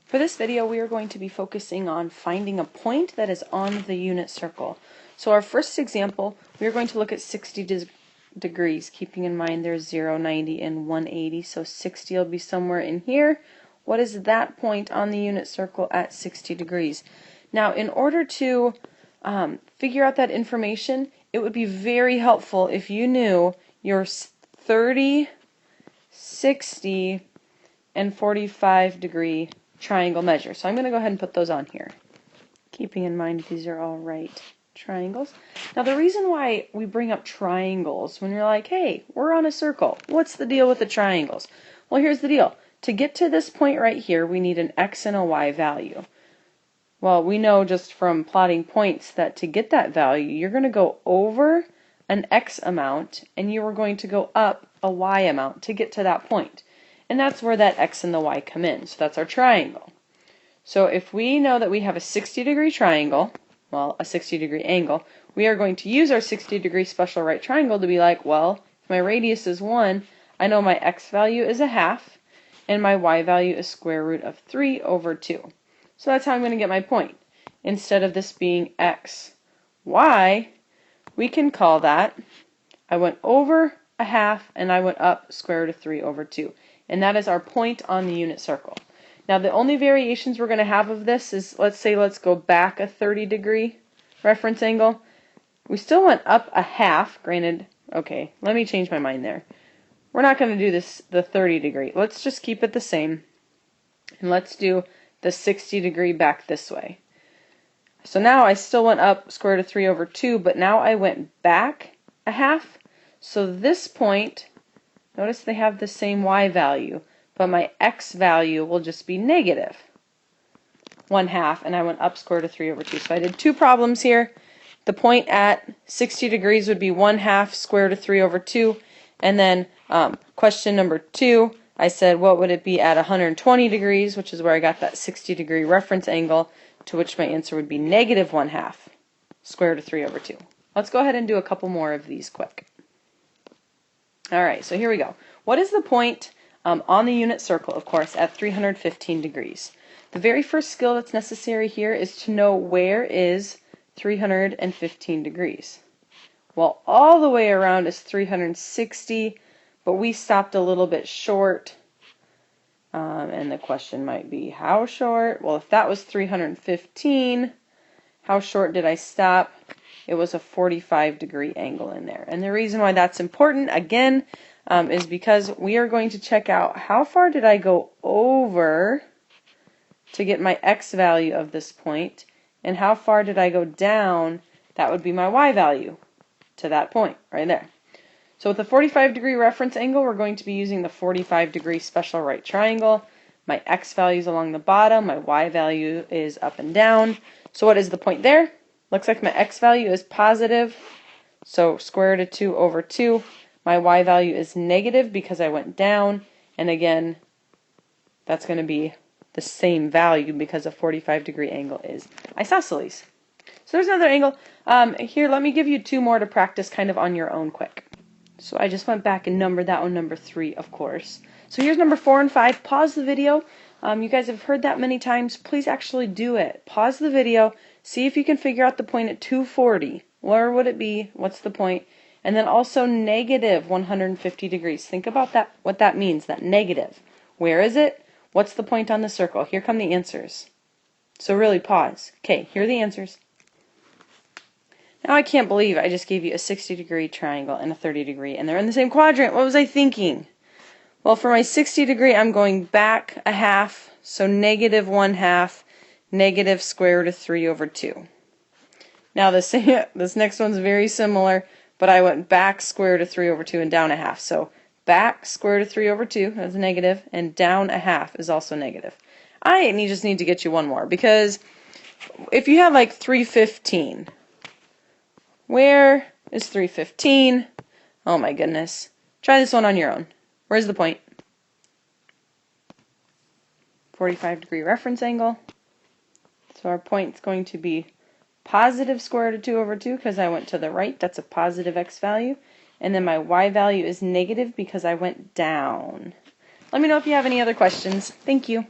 For this video, we are going to be focusing on finding a point that is on the unit circle. So our first example, we are going to look at 60 degrees, keeping in mind there's 0, 90, and 180. So 60 will be somewhere in here. What is that point on the unit circle at 60 degrees? Now, in order to figure out that information, it would be very helpful if you knew your 30, 60, and 45 degree triangle measure. So I'm going to go ahead and put those on here, keeping in mind these are all right triangles. Now the reason why we bring up triangles when you're like, hey, we're on a circle, what's the deal with the triangles? Well, here's the deal. To get to this point right here, we need an x and a y value. Well, we know just from plotting points that to get that value, you're going to go over an x amount and you are going to go up a y amount to get to that point. And that's where that x and the y come in. So that's our triangle. So if we know that we have a 60-degree triangle, well, a 60-degree angle, we are going to use our 60-degree special right triangle to be like, well, if my radius is 1, I know my x value is 1/2, and my y value is square root of 3 over 2. So that's how I'm going to get my point. Instead of this being x, y, we can call that, I went over 1/2 and I went up square root of 3 over 2. And that is our point on the unit circle. Now the only variations we're going to have of this is, let's go back a 30-degree reference angle. We still went up 1/2, granted, okay, let me change my mind there. We're not going to do this the 30-degree. Let's just keep it the same. And let's do the 60-degree back this way. So now I still went up square root of 3 over 2, but now I went back 1/2. So this point, notice they have the same y value, but my x value will just be negative 1/2, and I went up square root of 3 over 2. So I did two problems here. The point at 60 degrees would be 1/2 square root of 3 over 2, and then question number 2, I said what would it be at 120 degrees, which is where I got that 60-degree reference angle, to which my answer would be negative 1/2 square root of 3 over 2. Let's go ahead and do a couple more of these quick. Alright, so here we go. What is the point on the unit circle, of course, at 315 degrees? The very first skill that's necessary here is to know where is 315 degrees. Well, all the way around is 360, but we stopped a little bit short. And the question might be, how short? Well, if that was 315, how short did I stop? It was a 45-degree angle in there. And the reason why that's important, again, is because we are going to check out how far did I go over to get my x value of this point, and how far did I go down, that would be my y value to that point right there. So with a 45-degree reference angle, we're going to be using the 45-degree special right triangle. My x value is along the bottom, my y value is up and down. So what is the point there? Looks like my x value is positive, so square root of 2 over 2. My y value is negative because I went down, and again, that's going to be the same value because a 45-degree angle is isosceles. So there's another angle. Here, let me give you two more to practice kind of on your own quick. So I just went back and numbered that one number 3, of course. So here's number 4 and 5. Pause the video. You guys have heard that many times. Please actually do it. Pause the video. See if you can figure out the point at 240. Where would it be? What's the point? And then also negative 150 degrees. Think about that, what that means, that negative. Where is it? What's the point on the circle? Here come the answers. So really pause. Okay, here are the answers. Now I can't believe I just gave you a 60-degree triangle and a 30-degree, and they're in the same quadrant. What was I thinking? Well, for my 60-degree, I'm going back 1/2, so negative 1/2, negative square root of 3 over 2. Now this next one's very similar, but I went back square root of 3 over 2 and down 1/2. So back square root of 3 over 2 is negative, and down 1/2 is also negative. I just need to get you one more, because if you have like 315, where is 315? Oh my goodness. Try this one on your own. Where's the point? 45-degree reference angle. So our point's going to be positive square root of 2 over 2 because I went to the right. That's a positive x value. And then my y value is negative because I went down. Let me know if you have any other questions. Thank you.